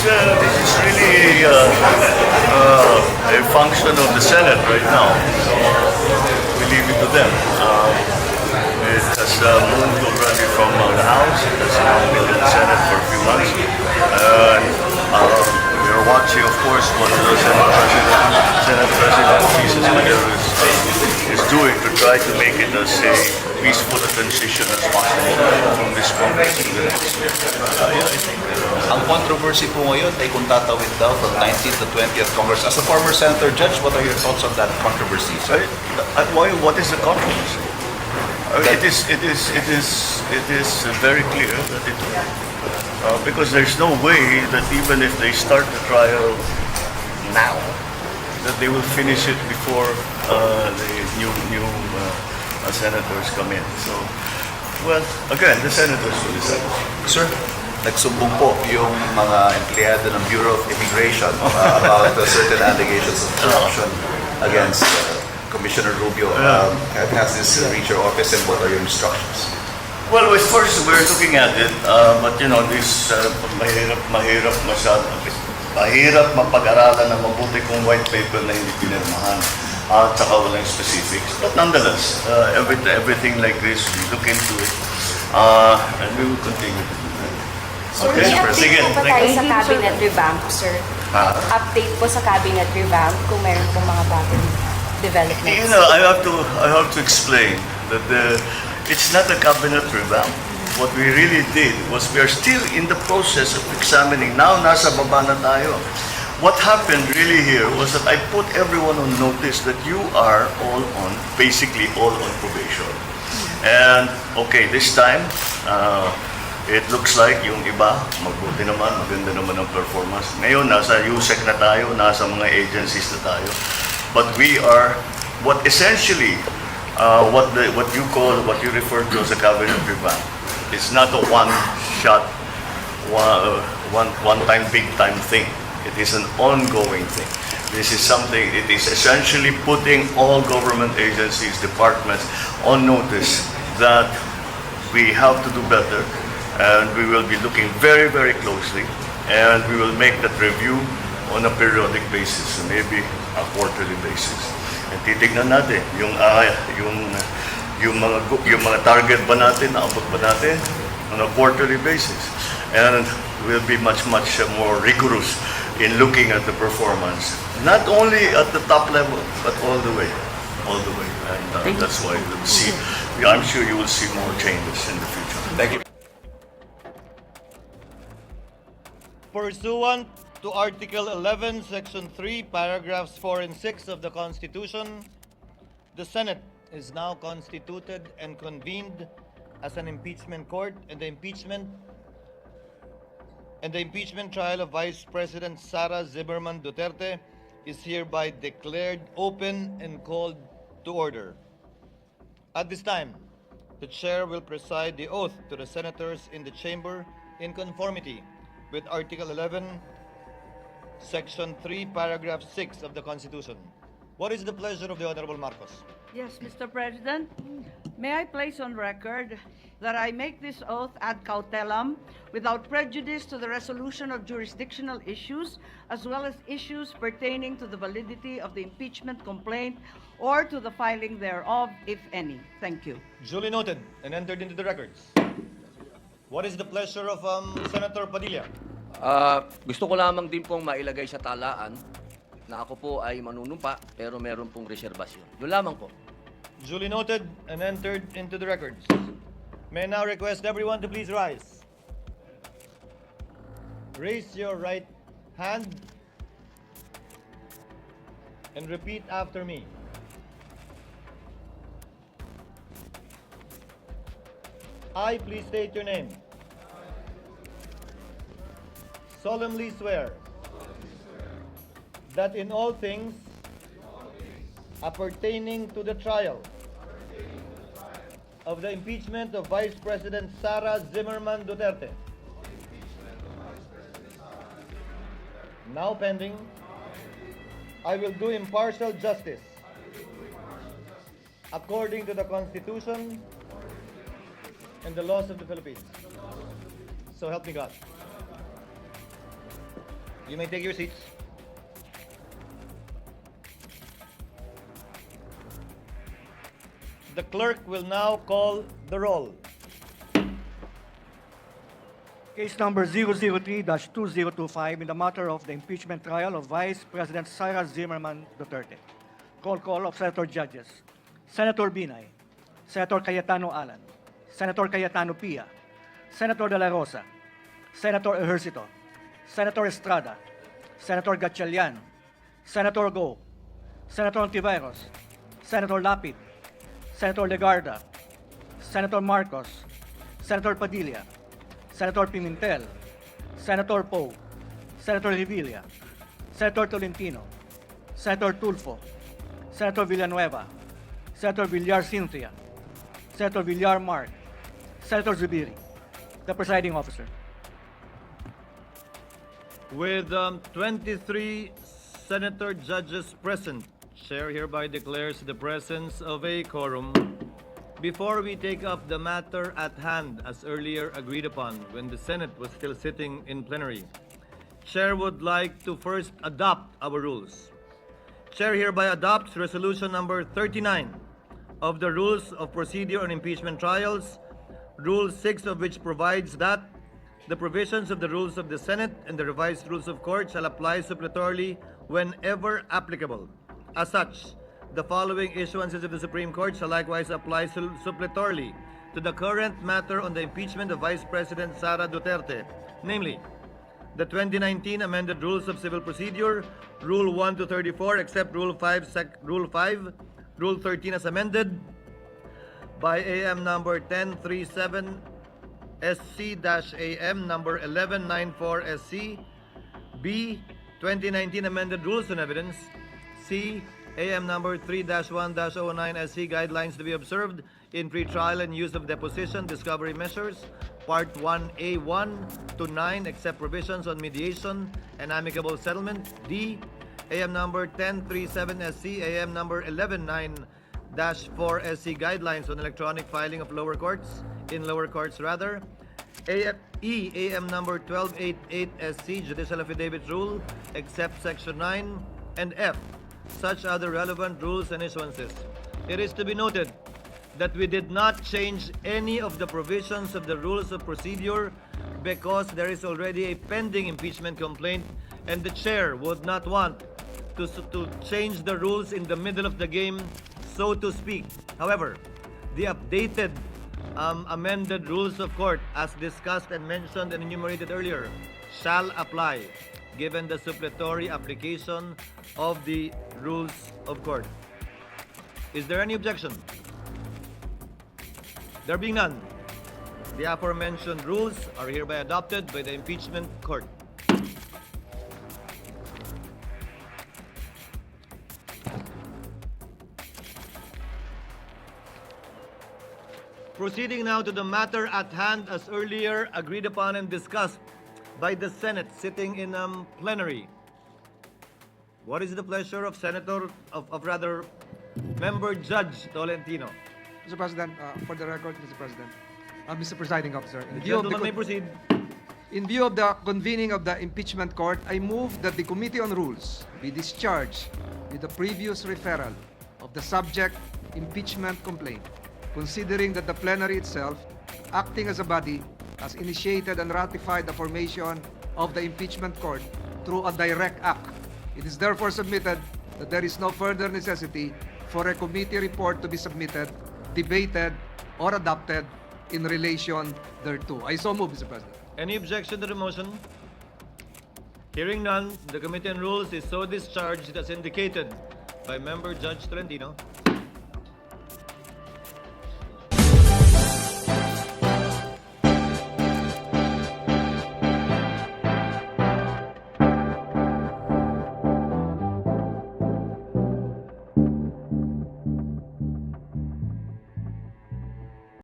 this is really a function of the Senate right now. So we leave it to them. It has moved already from the House. It has now been in the Senate for a few months. We are watching, of course, what the Senate President Jesus is doing to try to make it as a peaceful transition as possible from this Congress to the next. Ang controversy po ngayon ay kung tatawid daw from 19th to 20th Congress. As a former senator judge, what are your thoughts on that controversy, sir? What is the controversy? It is very clear that it because there's no way that even if they start the trial now, that they will finish it before the new senators come in. So, well, again, the senators will decide. Sir, nagsumbong po yung mga empleyado ng Bureau of Immigration about certain allegations of corruption against Commissioner Rubio. Has this reached your office, and what are your instructions? Well, first we're looking at it, but you know, this mahirap mapag-aralan ng mabuti kung white paper na hindi pinirmahan at saka walang specifics. But nonetheless, everything like this, we look into it, and we will continue to do that. So, may update po ba tayo sa cabinet revamp, sir? Update po sa cabinet revamp kung meron pong mga bagong developments. You know, I have to explain that it's not a cabinet revamp. What we really did was we are still in the process of examining. Now, nasa baba na tayo. What happened really here was that I put everyone on notice that you are basically all on probation. And, okay, this time, it looks like yung iba, maganda naman ang performance. Ngayon, nasa USEC na tayo, nasa mga agencies na tayo. But we are, what essentially, what you refer to as a cabinet revamp. It's not a one-shot, one-time, big-time thing. It is an ongoing thing. This is something. It is essentially putting all government agencies, departments on notice that we have to do better, and we will be looking very, very closely, and we will make that review on a periodic basis, maybe a quarterly basis. And titignan natin yung mga target ba natin, naabot ba natin on a quarterly basis. And we'll be much more rigorous in looking at the performance, not only at the top level, but all the way. And that's why we'll see. I'm sure you will see more changes in the future. Thank you. Pursuant to Article 11, Section 3, Paragraphs 4 and 6 of the Constitution, the Senate is now constituted and convened as an impeachment court, and the impeachment trial of Vice President Sara Zimmerman Duterte is hereby declared open and called to order. At this time, the chair will preside the oath to the senators in the chamber in conformity with Article 11, Section 3, Paragraph 6 of the Constitution. What is the pleasure of the Honorable Marcos? Yes, Mr. President, may I place on record that I make this oath ad cautelam without prejudice to the resolution of jurisdictional issues as well as issues pertaining to the validity of the impeachment complaint or to the filing thereof, if any. Thank you. Duly noted and entered into the records. What is the pleasure of Senator Padilla? Gusto ko lamang din pong mailagay sa talaan na ako po ay manunumpa pero meron pong reserbasyon. Yun lamang po. Duly noted and entered into the records. May I now request everyone to please rise. Raise your right hand and repeat after me. I, please state your name. Solemnly swear that in all things appertaining to the trial of the impeachment of Vice President Sara Zimmerman Duterte, now pending, I will do impartial justice according to the Constitution and the laws of the Philippines. So help me God. You may take your seats. The clerk will now call the roll. Case number 003-2025 in the matter of the impeachment trial of Vice President Sara Zimmerman Duterte. Call of Senator Judges. Senator Binay, Senator Cayetano Alan, Senator Cayetano Pia, Senator De La Rosa, Senator Ejercito, Senator Estrada, Senator Gatchalian, Senator Go, Senator Ontiveros, Senator Lapid, Senator Legarda, Senator Marcos, Senator Padilla, Senator Pimentel, Senator Poe, Senator Revilla, Senator Tolentino, Senator Tulfo, Senator Villanueva, Senator Villar Cynthia, Senator Villar Mark, Senator Zubiri, the presiding officer. With 23 senator judges present, Chair hereby declares the presence of a quorum. Before we take up the matter at hand as earlier agreed upon when the Senate was still sitting in plenary, Chair would like to first adopt our rules. Chair hereby adopts Resolution number 39 of the Rules of Procedure on Impeachment Trials, Rule 6 of which provides that the provisions of the Rules of the Senate and the revised Rules of Court shall apply suppletorily whenever applicable. As such, the following issuances of the Supreme Court shall likewise apply suppletorily to the current matter on the impeachment of Vice President Sara Duterte, namely, the 2019 amended Rules of Civil Procedure, Rule 1 to 34, except Rule 5, Rule 13 as amended by AM number 1037 SC-AM number 1194 SC, B, 2019 amended Rules on Evidence, C, AM number 3-1-09 SC guidelines to be observed in pretrial and use of deposition discovery measures, Part 1A1 to 9, except provisions on mediation and amicable settlement. D, AM number 1037 SC, AM number 119-4 SC guidelines on electronic filing of lower courts, in lower courts rather. E, AM number 1288 SC, Judicial Affidavit Rule, except Section 9. And F, such other relevant rules and issuances. It is to be noted that we did not change any of the provisions of the Rules of Procedure because there is already a pending impeachment complaint and the chair would not want to change the rules in the middle of the game, so to speak. However, the updated amended Rules of Court, as discussed and mentioned and enumerated earlier, shall apply given the supplementary application of the Rules of Court. Is there any objection? There being none, the aforementioned rules are hereby adopted by the Impeachment Court. Proceeding now to the matter at hand as earlier agreed upon and discussed by the Senate sitting in plenary. What is the pleasure of Member Judge Tolentino? Mr. President, for the record, Mr. President, Mr. Presiding Officer, The gentleman may proceed. in view of the convening of the impeachment court, I move that the Committee on Rules be discharged with the previous referral of the subject impeachment complaint, considering that the plenary itself, acting as a body, has initiated and ratified the formation of the impeachment court through a direct act. It is therefore submitted that there is no further necessity for a committee report to be submitted, debated, or adopted in relation thereto. I so move, Mr. President. Any objection to the motion? Hearing none, the Committee on Rules is so discharged as indicated by Member Judge Tolentino.